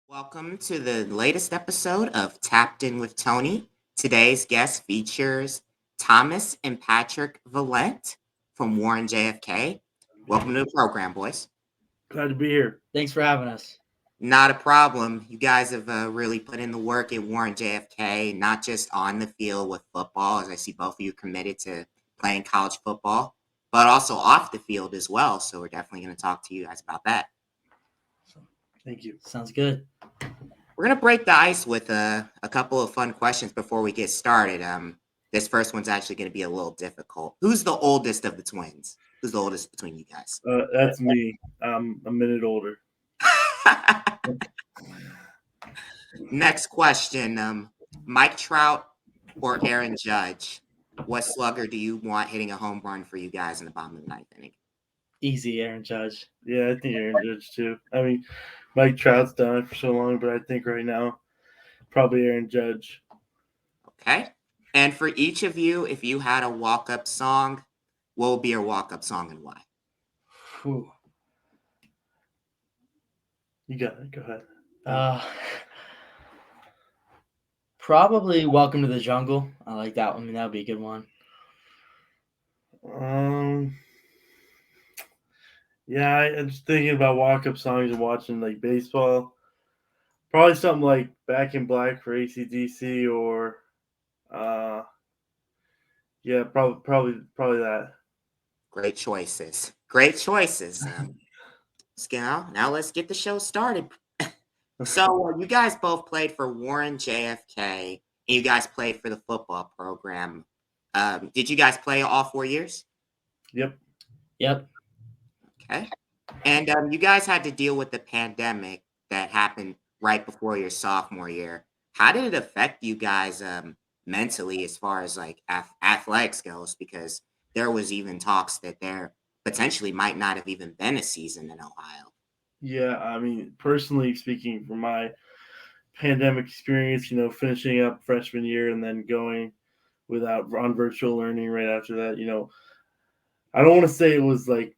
Welcome to the latest episode of Tapped In with Tony. Today's guest features Thomas and Patrick Valent from Warren JFK. Welcome to the program, boys. Glad to be here. Thanks for having us. Not a problem. You guys have really put in the work at Warren JFK, not just on the field with football, as I see both of you committed to playing college football, but also off the field as well. So we're definitely going to talk to you guys about that. Thank you. Sounds good. We're going to break the ice with a couple of fun questions before we get started. This first one's actually going to be a little difficult. Who's the oldest of the twins? Who's the oldest between you guys? That's me. I'm a minute older. Next question. Mike Trout or Aaron Judge? What slugger do you want hitting a home run for you guys in the bottom of the ninth inning? Easy, Aaron Judge. Yeah, I think Aaron Judge too. I mean, Mike Trout's done it for so long, but I think right now, probably Aaron Judge. Okay. And for each of you, if you had a walk-up song, what would be your walk-up song and why? Whew. You got it. Go ahead. Probably Welcome to the Jungle. I like that one. I mean, that would be a good one. Yeah, I'm just thinking about walk-up songs and watching like baseball. Probably something like Back in Black for AC/DC or, yeah, probably that. Great choices. Great choices. Now let's get the show started. So you guys both played for Warren JFK, and you guys played for the football program. Did you guys play all 4 years? Yep. Okay. And you guys had to deal with the pandemic that happened right before your sophomore year. How did it affect you guys mentally as far as like athletics goes? Because there was even talks that there potentially might not have even been a season in Ohio. Yeah, I mean, personally speaking, from my pandemic experience, finishing up freshman year and then going on virtual learning right after that, I don't want to say it was like,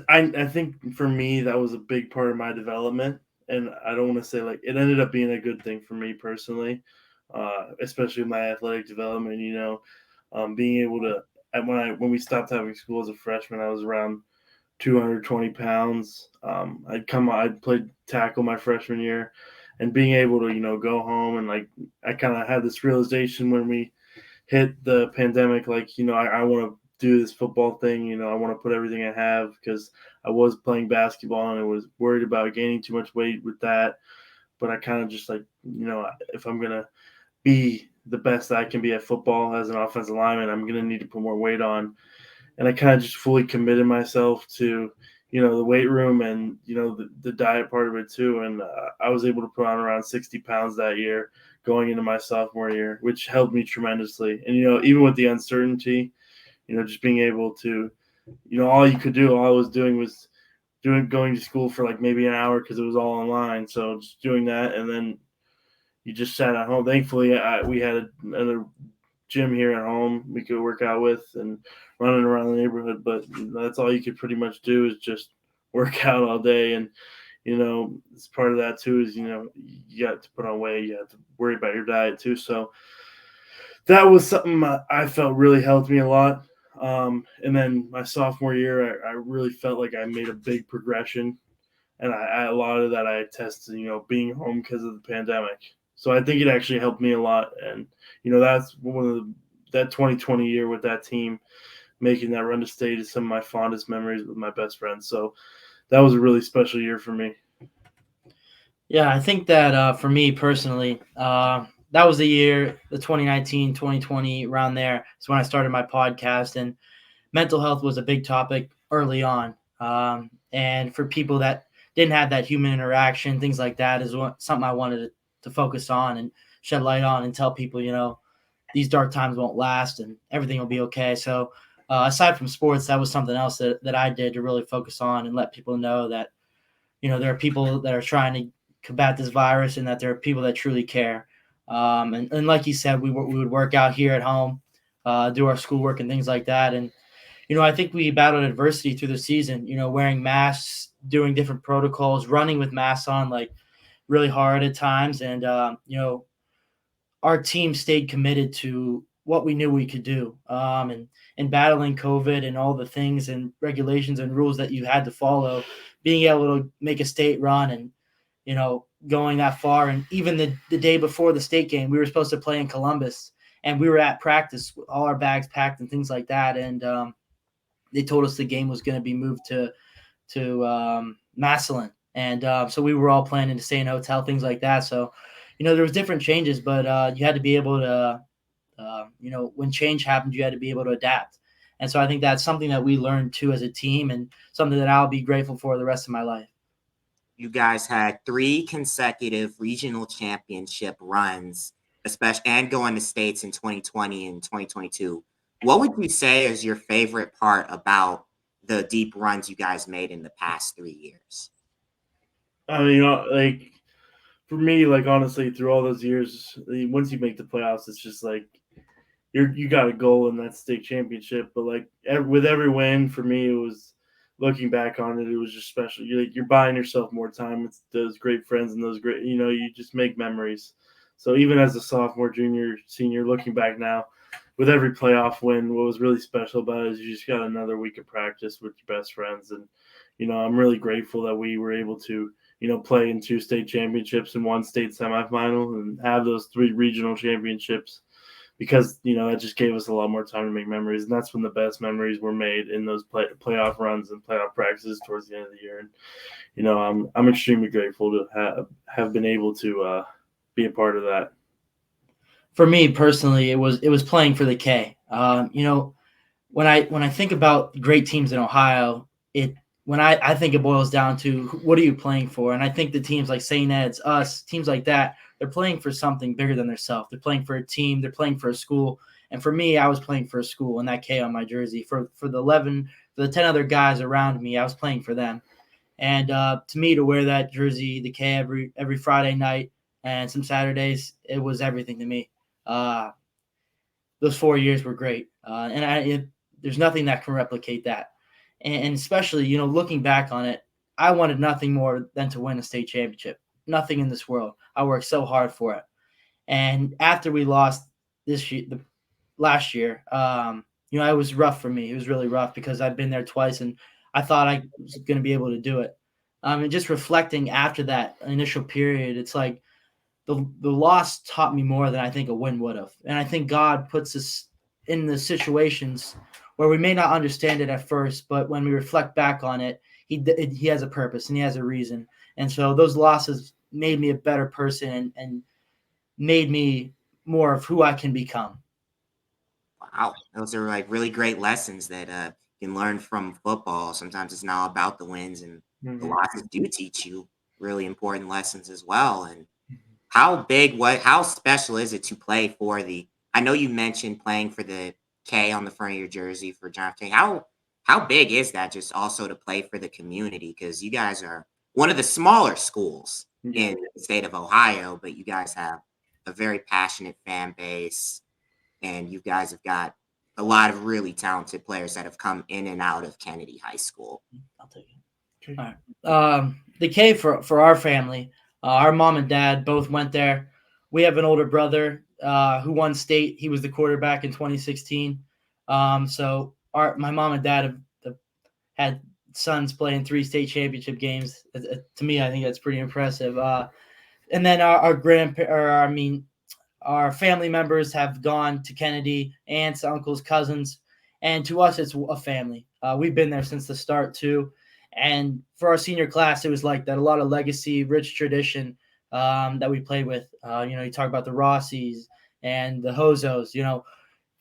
I think for me, that was a big part of my development. And I don't want to say like it ended up being a good thing for me personally, especially my athletic development, being able to, when we stopped having school as a freshman, I was around 220 pounds. I played tackle my freshman year, and being able to, go home and like, I kind of had this realization when we hit the pandemic, like, I want to do this football thing. I want to put everything I have because I was playing basketball and I was worried about gaining too much weight with that. But I kind of just like, if I'm going to be the best I can be at football as an offensive lineman, I'm going to need to put more weight on. And I kind of just fully committed myself to, the weight room and, the diet part of it too. And I was able to put on around 60 pounds that year going into my sophomore year, which helped me tremendously. And, even with the uncertainty, just being able to, all you could do, all I was doing was going to school for like maybe an hour because it was all online. So just doing that. And then you just sat at home. Thankfully, we had another gym here at home we could work out with and running around the neighborhood, but that's all you could pretty much do is just work out all day. And it's part of that too is you got to put on weight, you have to worry about your diet too. So that was something I felt really helped me a lot. And then my sophomore year, I really felt like I made a big progression, and a lot of that I attested, being home because of the pandemic. So I think it actually helped me a lot. And, that's one of that 2020 year with that team, making that run to state is some of my fondest memories with my best friends. So that was a really special year for me. Yeah, I think that for me personally, that was the year, the 2019, 2020, around there is when I started my podcast. And mental health was a big topic early on. And for people that didn't have that human interaction, things like that is something I wanted to focus on and shed light on and tell people, these dark times won't last and everything will be okay. So aside from sports, that was something else that I did to really focus on and let people know that, there are people that are trying to combat this virus and that there are people that truly care. And like you said, we would work out here at home, do our schoolwork and things like that. And, I think we battled adversity through the season, wearing masks, doing different protocols, running with masks on, like really hard at times. And, our team stayed committed to what we knew we could do. And battling COVID and all the things and regulations and rules that you had to follow, being able to make a state run and, going that far. And even the day before the state game, we were supposed to play in Columbus, and we were at practice with all our bags packed and things like that. And they told us the game was going to be moved to Massillon. And so we were all planning to stay in a hotel, things like that. So, there was different changes, but you had to be able to, when change happened, you had to be able to adapt. And so I think that's something that we learned too as a team, and something that I'll be grateful for the rest of my life. You guys had 3 consecutive regional championship runs, especially and going to states in 2020 and 2022. What would you say is your favorite part about the deep runs you guys made in the past 3 years? I mean, like for me, like honestly, through all those years, once you make the playoffs, it's just like you got a goal in that state championship. But like with every win, for me, it was looking back on it, it was just special. You're buying yourself more time with those great friends and those great, you just make memories. So even as a sophomore, junior, senior, looking back now, with every playoff win, what was really special about it is you just got another week of practice with your best friends. And, I'm really grateful that we were able to, play in 2 state championships and 1 state semifinal and have those 3 regional championships, because, that just gave us a lot more time to make memories. And that's when the best memories were made, in those playoff runs and playoff practices towards the end of the year. And, I'm extremely grateful to have been able to be a part of that. For me personally, it was playing for the K. When I think about great teams in Ohio, I think it boils down to what are you playing for? And I think the teams like St. Ed's, us, teams like that, they're playing for something bigger than themselves. They're playing for a team. They're playing for a school. And for me, I was playing for a school, and that K on my jersey. For the 10 other guys around me, I was playing for them. And to me, to wear that jersey, the K, every Friday night and some Saturdays, it was everything to me. Those 4 years were great, and there's nothing that can replicate that. And especially, looking back on it, I wanted nothing more than to win a state championship. Nothing in this world. I worked so hard for it. And after we lost last year, it was rough for me. It was really rough because I'd been there twice, and I thought I was going to be able to do it. And just reflecting after that initial period, it's like the loss taught me more than I think a win would have. And I think God puts us in the situations where we may not understand it at first, but when we reflect back on it, he has a purpose and he has a reason. And so those losses made me a better person and made me more of who I can become. Wow, those are like really great lessons that you can learn from football. Sometimes it's not about the wins, and the losses do teach you really important lessons as well. And how special is it to play for the? I know you mentioned playing for the K on the front of your jersey for John F. K. How big is that? Just also to play for the community, because you guys are one of the smaller schools in the state of Ohio, but you guys have a very passionate fan base, and you guys have got a lot of really talented players that have come in and out of Kennedy High School. I'll take it. Okay. All right. The K for our family, our mom and dad both went there. We have an older brother who won state. He was the quarterback in 2016. So my mom and dad have had sons playing 3 state championship games. To me, I think that's pretty impressive. And then our family members have gone to Kennedy, aunts, uncles, cousins, and to us, it's a family. We've been there since the start too. And for our senior class, it was like that. A lot of legacy, rich tradition that we played with. You talk about the Rossies and the Hozos.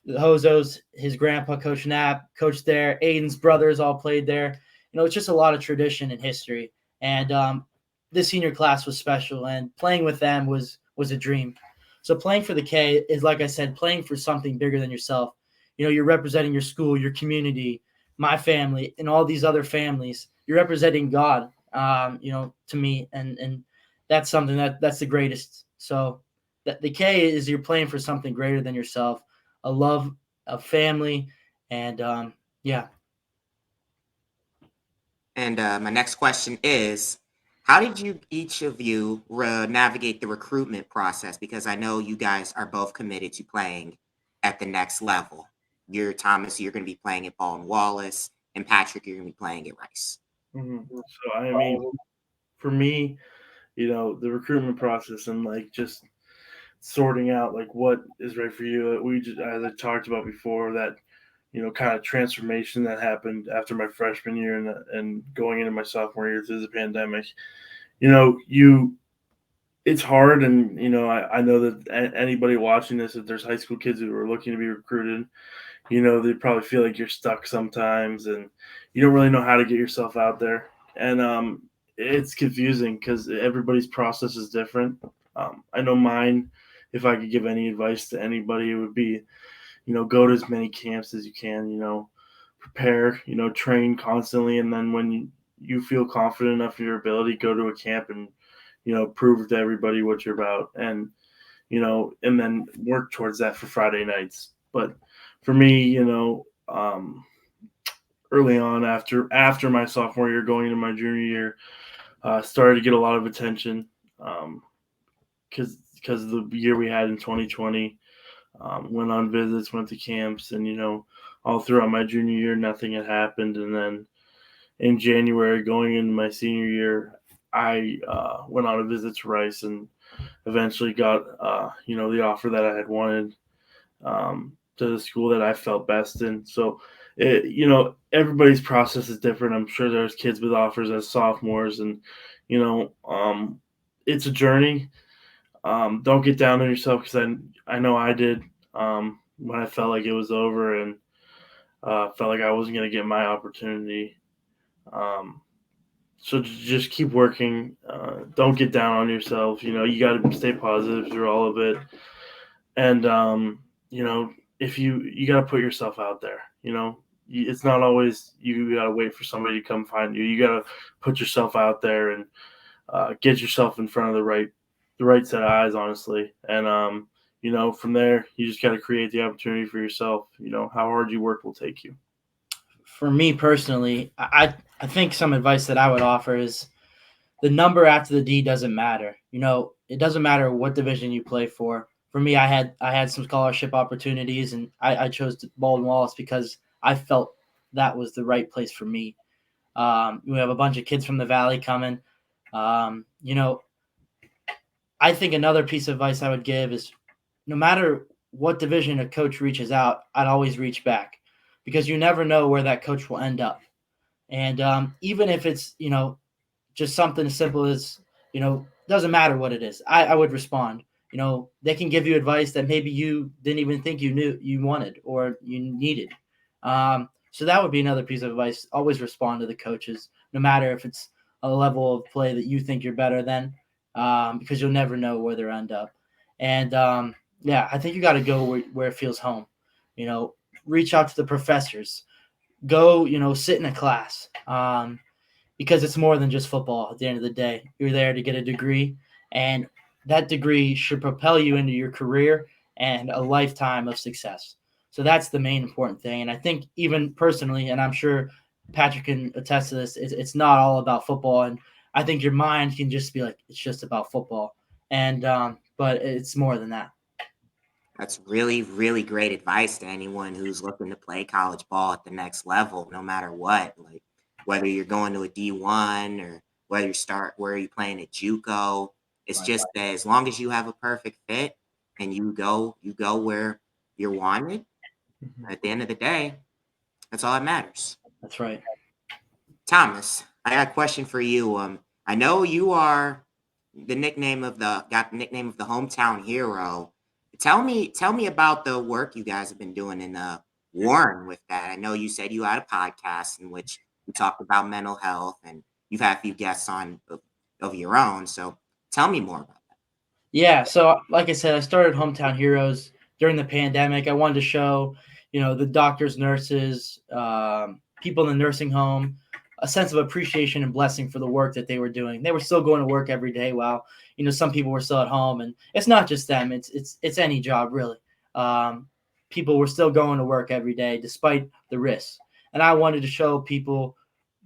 The Hozos, his grandpa, Coach Knapp, coached there. Aiden's brothers all played there. It's just a lot of tradition and history. And this senior class was special, and playing with them was a dream. So playing for the K is, like I said, playing for something bigger than yourself. You're representing your school, your community, my family, and all these other families. You're representing God, to me, and that's something that's the greatest. So the K is you're playing for something greater than yourself, a love, a family, and yeah. And my next question is, How did you each of you navigate the recruitment process? Because I know you guys are both committed to playing at the next level. You're Thomas, you're going to be playing at Baldwin Wallace, and Patrick, you're going to be playing at Rice. So I mean, for me, the recruitment process and like just sorting out like what is right for you. We just, as I talked about before, that kind of transformation that happened after my freshman year and going into my sophomore year through the pandemic. You it's hard, and I know that anybody watching this, if there's high school kids who are looking to be recruited, they probably feel like you're stuck sometimes, and you don't really know how to get yourself out there, and it's confusing because everybody's process is different. I know mine. If I could give any advice to anybody, it would be, go to as many camps as you can. Prepare. Train constantly, and then when you feel confident enough in your ability, go to a camp and prove to everybody what you're about, and and then work towards that for Friday nights. But for me, early on after my sophomore year, going into my junior year, started to get a lot of attention because of the year we had in 2020. Went on visits, went to camps, and all throughout my junior year, nothing had happened. And then in January, going into my senior year, I went on a visit to Rice and eventually got the offer that I had wanted, to the school that I felt best in. So everybody's process is different. I'm sure there's kids with offers as sophomores, and it's a journey. Don't get down on yourself, because I know I did, when I felt like it was over and felt like I wasn't going to get my opportunity. So just keep working. Don't get down on yourself. You got to stay positive through all of it. And, if you got to put yourself out there, it's not always you got to wait for somebody to come find you. You got to put yourself out there and get yourself in front of the right set of eyes, honestly. And, from there, you just got to create the opportunity for yourself. How hard you work will take you. For me personally, I think some advice that I would offer is the number after the D doesn't matter. It doesn't matter what division you play for. For me, I had some scholarship opportunities, and I chose Baldwin Wallace because I felt that was the right place for me. We have a bunch of kids from the Valley coming. I think another piece of advice I would give is, no matter what division a coach reaches out, I'd always reach back, because you never know where that coach will end up. And even if it's, just something as simple as, doesn't matter what it is, I would respond. They can give you advice that maybe you didn't even think you knew you wanted or you needed. So that would be another piece of advice. Always respond to the coaches, no matter if it's a level of play that you think you're better than, because you'll never know where they'll end up. And I think you got to go where it feels home. Reach out to the professors. Go, sit in a class, because it's more than just football. At the end of the day, you're there to get a degree, and that degree should propel you into your career and a lifetime of success. So that's the main important thing. And I think, even personally, and I'm sure Patrick can attest to this, it's not all about football. And I think your mind can just be like, it's just about football. And but it's more than that. That's really, really great advice to anyone who's looking to play college ball at the next level, no matter what. Like, whether you're going to a D1 or where you're playing at JUCO. It's just that as long as you have a perfect fit and you go where you're wanted, at the end of the day, that's all that matters. That's right. Thomas, I got a question for you. I know you are the nickname of the hometown hero. Tell me about the work you guys have been doing in Warren with that. I know you said you had a podcast in which you talked about mental health, and you've had a few guests on of your own. So tell me more about that. Yeah. So like I said, I started Hometown Heroes during the pandemic. I wanted to show, the doctors, nurses, people in the nursing home, a sense of appreciation and blessing for the work that they were doing. They were still going to work every day while, some people were still at home. And it's not just them. It's any job, really. People were still going to work every day despite the risks. And I wanted to show people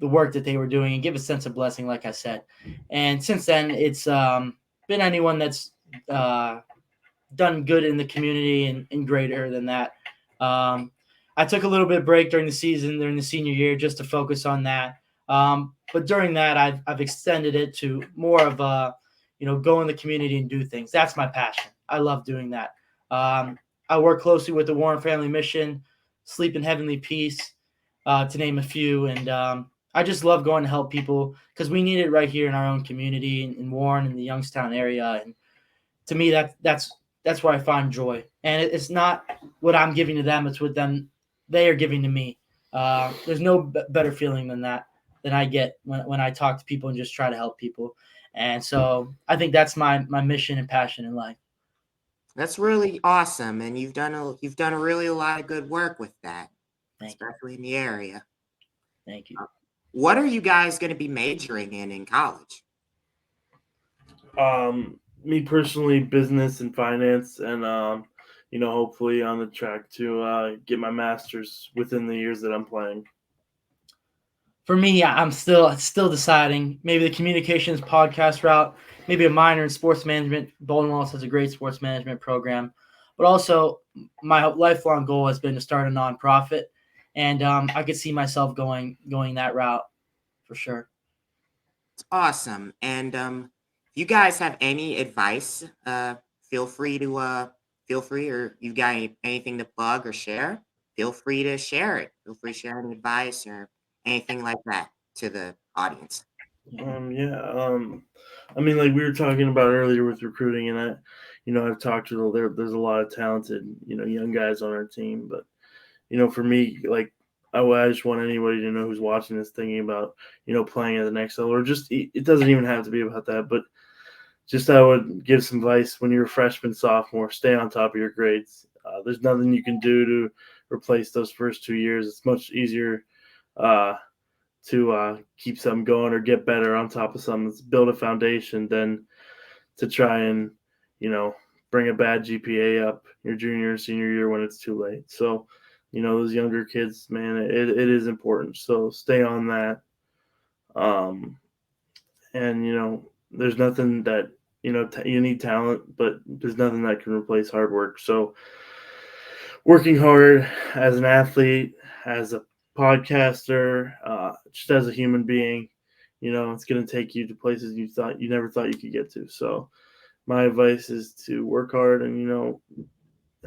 the work that they were doing and give a sense of blessing, like I said. And since then, it's been anyone that's done good in the community and greater than that. I took a little bit of break during the season, during the senior year, just to focus on that. But during that, I've extended it to more of a, go in the community and do things. That's my passion. I love doing that. I work closely with the Warren Family Mission, Sleep in Heavenly Peace, to name a few. And I just love going to help people because we need it right here in our own community in Warren and the Youngstown area. And to me, that's where I find joy. And it's not what I'm giving to them; it's what they are giving to me. There's no better feeling than that I get when I talk to people and just try to help people. And so I think that's my mission and passion in life. That's really awesome, and you've done a really a lot of good work with that, Thank you. especially in the area. Thank you. What are you guys going to be majoring in college? Me personally, business and finance, and hopefully on the track to get my master's within the years that I'm playing. For me, I'm still deciding. Maybe the communications podcast route, maybe a minor in sports management. Baldwin Wallace has a great sports management program, but also my lifelong goal has been to start a nonprofit, and I could see myself going that route for sure. It's awesome, and if you guys have any advice, feel free to or you got anything to plug or share, feel free to share it. Feel free to share any advice or anything like that to the audience. Yeah. I mean, like we were talking about earlier with recruiting, and I've talked to there's a lot of talented, young guys on our team, but for me, like I just want anybody to know who's watching this thinking about, playing at the next level, or just it doesn't even have to be about that, but just I would give some advice when you're a freshman, sophomore, stay on top of your grades. There's nothing you can do to replace those first 2 years. It's much easier to keep something going or get better on top of something. Let's build a foundation than to try and, bring a bad GPA up your junior and senior year when it's too late. So, those younger kids, man, it is important. So stay on that. And, there's nothing that, you need talent, but there's nothing that can replace hard work. So working hard as an athlete, as a podcaster, just as a human being, it's going to take you to places you never thought you could get to. So my advice is to work hard and,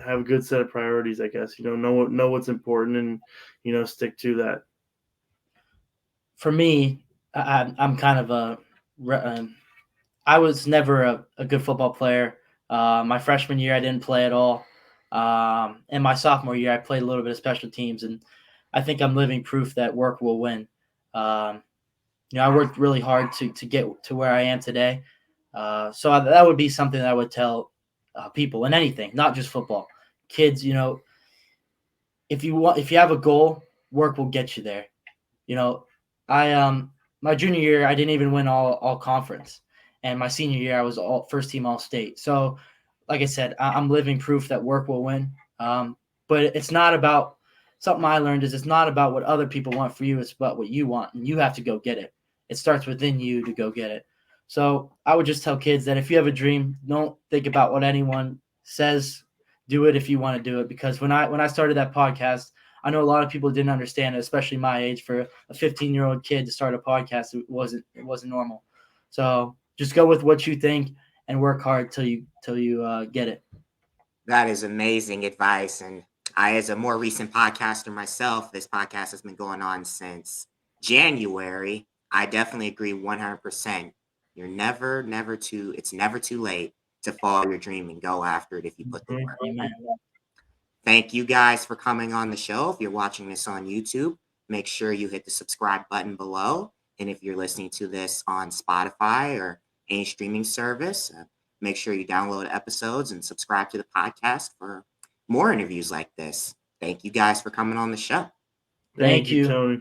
have a good set of priorities, I guess, know what's important and, stick to that. For me, I'm kind of I was never a good football player. My freshman year, I didn't play at all. And my sophomore year, I played a little bit of special teams, and I think I'm living proof that work will win. I worked really hard to get to where I am today. So that would be something that I would tell people in anything, not just football. Kids, if you have a goal, work will get you there. I my junior year, I didn't even win all conference, and my senior year, I was all first team all state. So, like I said, I'm living proof that work will win. But it's not about something I learned is it's not about what other people want for you. It's about what you want, and you have to go get it. It starts within you to go get it. So I would just tell kids that if you have a dream, don't think about what anyone says. Do it if you want to do it. Because when I started that podcast, I know a lot of people didn't understand it, especially my age. For a 15-year-old kid to start a podcast, it wasn't normal. So just go with what you think and work hard till you get it. That is amazing advice. And I, as a more recent podcaster myself, this podcast has been going on since January. I definitely agree 100%. It's never too late to follow your dream and go after it if you put the work. Amen. Thank you guys for coming on the show. If you're watching this on YouTube, make sure you hit the subscribe button below. And if you're listening to this on Spotify or any streaming service, make sure you download episodes and subscribe to the podcast for more interviews like this. Thank you guys for coming on the show. Thank you. Tony.